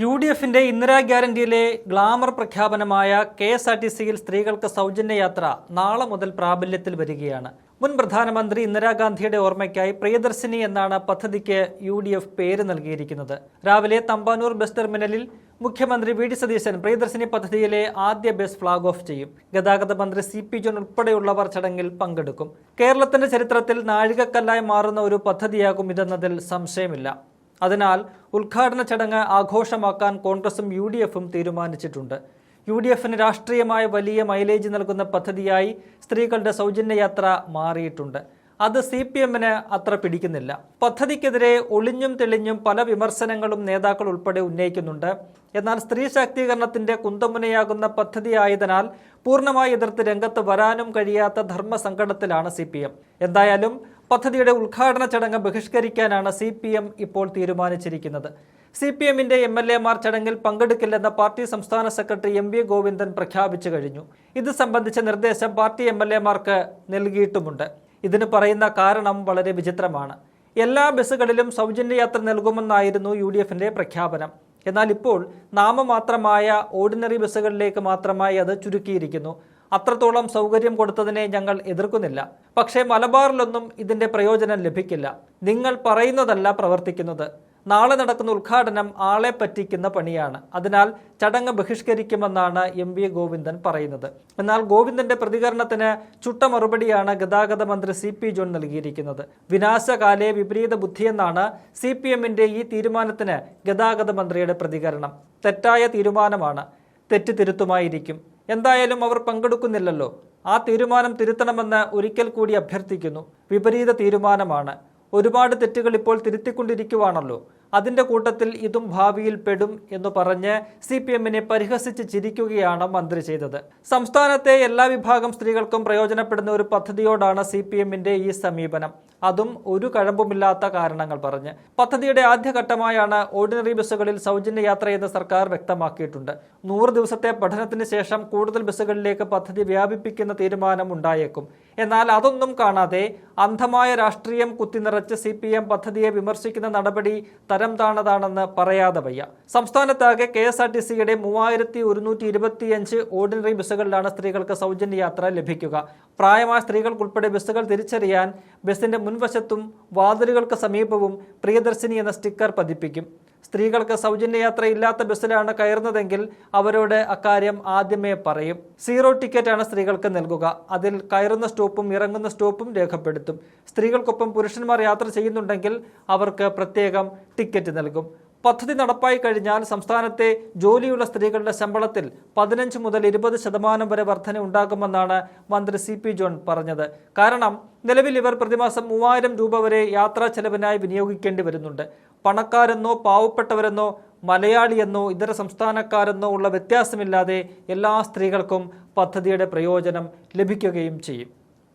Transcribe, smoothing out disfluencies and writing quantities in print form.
UDFിന്റെ Indira ഗ്യാരണ്ടിയിലെ glamour പ്രഖ്യാപനമായ KSRTCയിൽ സ്ത്രീകൾക്ക് സൗജന്യ യാത്ര നാളെ മുതൽ പ്രാബല്യത്തിൽ വരികയാണ്. മുൻ പ്രധാനമന്ത്രി ഇന്ദിരാഗാന്ധിയുടെ ഓർമ്മയ്ക്കായി പ്രിയദർശിനി എന്നാണ് പദ്ധതിക്ക് UDF പേര് നൽകിയിരിക്കുന്നത്. രാവിലെ തമ്പാനൂർ ബസ് ടെർമിനലിൽ മുഖ്യമന്ത്രി VD സതീശൻ പ്രിയദർശിനി പദ്ധതിയിലെ ആദ്യ ബസ് ഫ്ളാഗ് ഓഫ് ചെയ്യും. ഗതാഗത മന്ത്രി CP ജോൺ ഉൾപ്പെടെയുള്ളവർ ചടങ്ങിൽ പങ്കെടുക്കും. കേരളത്തിന്റെ ചരിത്രത്തിൽ നാഴികക്കല്ലായി മാറുന്ന ഒരു പദ്ധതിയാകും ഇതെന്നതിൽ സംശയമില്ല. അതിനാൽ ഉദ്ഘാടന ചടങ്ങ് ആഘോഷമാക്കാൻ കോൺഗ്രസും UDFും തീരുമാനിച്ചിട്ടുണ്ട്. UDFിന് രാഷ്ട്രീയമായ വലിയ മൈലേജ് നൽകുന്ന പദ്ധതിയായി സ്ത്രീകളുടെ സൗജന്യ യാത്ര മാറിയിട്ടുണ്ട്. അത് CPMന് അത്ര പിടിക്കുന്നില്ല. പദ്ധതിക്കെതിരെ ഒളിഞ്ഞും തെളിഞ്ഞും പല വിമർശനങ്ങളും നേതാക്കൾ ഉൾപ്പെടെ ഉന്നയിക്കുന്നുണ്ട്. എന്നാൽ സ്ത്രീ ശാക്തീകരണത്തിന്റെ കുന്തമുനയാകുന്ന പദ്ധതിയായതിനാൽ പൂർണ്ണമായി എതിർത്ത് രംഗത്ത് വരാനും കഴിയാത്ത ധർമ്മസങ്കടത്തിലാണ് CPM. എന്തായാലും പദ്ധതിയുടെ ഉദ്ഘാടന ചടങ്ങ് ബഹിഷ്കരിക്കാനാണ് CPM ഇപ്പോൾ തീരുമാനിച്ചിരിക്കുന്നത്. CPMന്റെ MLAമാർ ചടങ്ങിൽ പങ്കെടുക്കില്ലെന്ന പാർട്ടി സംസ്ഥാന സെക്രട്ടറി MV ഗോവിന്ദൻ പ്രഖ്യാപിച്ചു കഴിഞ്ഞു. ഇത് സംബന്ധിച്ച നിർദ്ദേശം പാർട്ടി MLAമാർക്ക് നൽകിയിട്ടുമുണ്ട്. ഇതിന് പറയുന്ന കാരണം വളരെ വിചിത്രമാണ്. എല്ലാ ബസ്സുകളിലും സൗജന്യ യാത്ര നൽകുമെന്നായിരുന്നു UDFിന്റെ പ്രഖ്യാപനം. എന്നാൽ ഇപ്പോൾ നാമമാത്രമായ ഓർഡിനറി ബസ്സുകളിലേക്ക് മാത്രമായി അത് ചുരുക്കിയിരിക്കുന്നു. അത്രത്തോളം സൗകര്യം കൊടുത്തതിനെ ഞങ്ങൾ എതിർക്കുന്നില്ല. പക്ഷേ മലബാറിലൊന്നും ഇതിന്റെ പ്രയോജനം ലഭിക്കില്ല. നിങ്ങൾ പറയുന്നതല്ല പ്രവർത്തിക്കുന്നത്. നാളെ നടക്കുന്ന ഉദ്ഘാടനം ആളെ പറ്റിക്കുന്ന പണിയാണ്. അതിനാൽ ചടങ്ങ് ബഹിഷ്കരിക്കുമെന്നാണ് MV ഗോവിന്ദൻ പറയുന്നത്. എന്നാൽ ഗോവിന്ദന്റെ പ്രതികരണത്തിന് ചുട്ട മറുപടിയാണ് ഗതാഗത മന്ത്രി CP ജോൺ നൽകിയിരിക്കുന്നത്. വിനാശകാലേ വിപരീത ബുദ്ധിയെന്നാണ് CPMന്റെ ഈ തീരുമാനത്തിന് ഗതാഗത മന്ത്രിയുടെ പ്രതികരണം. തെറ്റായ തീരുമാനമാണ്, തെറ്റ് തിരുത്തുമായിരിക്കും. എന്തായാലും അവർ പങ്കെടുക്കുന്നില്ലല്ലോ. ആ തീരുമാനം തിരുത്തണമെന്ന് ഒരിക്കൽ കൂടി അഭ്യർത്ഥിക്കുന്നു. വിപരീത തീരുമാനമാണ്. ഒരുപാട് തെറ്റുകൾ ഇപ്പോൾ തിരുത്തിക്കൊണ്ടിരിക്കുവാണല്ലോ. അതിൻ്റെ കൂട്ടത്തിൽ ഇതും ഭാവിയിൽ പെടും എന്ന് പറഞ്ഞ് CPMനെ പരിഹസിച്ച് ചിരിക്കുകയാണ് മന്ത്രി ചെയ്തത്. സംസ്ഥാനത്തെ എല്ലാ വിഭാഗം സ്ത്രീകൾക്കും പ്രയോജനപ്പെടുന്ന ഒരു പദ്ധതിയോടാണ് CPMന്റെ ഈ സമീപനം. അതും ഒരു കഴമ്പുമില്ലാത്ത കാരണങ്ങൾ പറഞ്ഞ്. പദ്ധതിയുടെ ആദ്യഘട്ടമായാണ് ഓർഡിനറി ബസ്സുകളിൽ സൗജന്യ യാത്രയെന്ന് സർക്കാർ വ്യക്തമാക്കിയിട്ടുണ്ട്. 100 ദിവസത്തെ പഠനത്തിന് ശേഷം കൂടുതൽ ബസ്സുകളിലേക്ക് പദ്ധതി വ്യാപിപ്പിക്കുന്ന തീരുമാനം ഉണ്ടായേക്കും. എന്നാൽ അതൊന്നും കാണാതെ അന്ധമായ രാഷ്ട്രീയം കുത്തിനിറച്ച് CPM പദ്ധതിയെ വിമർശിക്കുന്ന നടപടി തരം താണതാണെന്ന് പറയാതെ വയ്യ. സംസ്ഥാനത്താകെ KSRTCയുടെ 3125 ഓർഡിനറി ബസ്സുകളിലാണ് സ്ത്രീകൾക്ക് സൗജന്യ യാത്ര ലഭിക്കുക. പ്രായമായ സ്ത്രീകൾക്കുൾപ്പെടെ ബസ്സുകൾ തിരിച്ചറിയാൻ ബസിന്റെ മുൻവശത്തും വാതിലുകൾക്ക് സമീപവും പ്രിയദർശിനി എന്ന സ്റ്റിക്കർ പതിപ്പിക്കും. സ്ത്രീകൾക്ക് സൗജന്യ യാത്ര ഇല്ലാത്ത ബസ്സിലാണ് കയറുന്നതെങ്കിൽ അവരോട് അക്കാര്യം ആദ്യമേ പറയും. 0 ടിക്കറ്റാണ് സ്ത്രീകൾക്ക് നൽകുക. അതിൽ കയറുന്ന സ്റ്റോപ്പും ഇറങ്ങുന്ന സ്റ്റോപ്പും രേഖപ്പെടുത്തും. സ്ത്രീകൾക്കൊപ്പം പുരുഷന്മാർ യാത്ര ചെയ്യുന്നുണ്ടെങ്കിൽ അവർക്ക് പ്രത്യേകം ടിക്കറ്റ് നൽകും. പദ്ധതി നടപ്പായി കഴിഞ്ഞാൽ സംസ്ഥാനത്തെ ജോലിയുള്ള സ്ത്രീകളുടെ ശമ്പളത്തിൽ 15 മുതൽ 20% വരെ വർധന ഉണ്ടാകുമെന്നാണ് മന്ത്രി CP ജോൺ പറഞ്ഞത്. കാരണം നിലവിൽ ഇവർ പ്രതിമാസം 3000 രൂപ വരെ യാത്രാ ചെലവിനായി വിനിയോഗിക്കേണ്ടി വരുന്നുണ്ട്. പണക്കാരെന്നോ പാവപ്പെട്ടവരെന്നോ മലയാളിയെന്നോ ഇതര സംസ്ഥാനക്കാരെന്നോ ഉള്ള വ്യത്യാസമില്ലാതെ എല്ലാ സ്ത്രീകൾക്കും പദ്ധതിയുടെ പ്രയോജനം ലഭിക്കുകയും ചെയ്യും.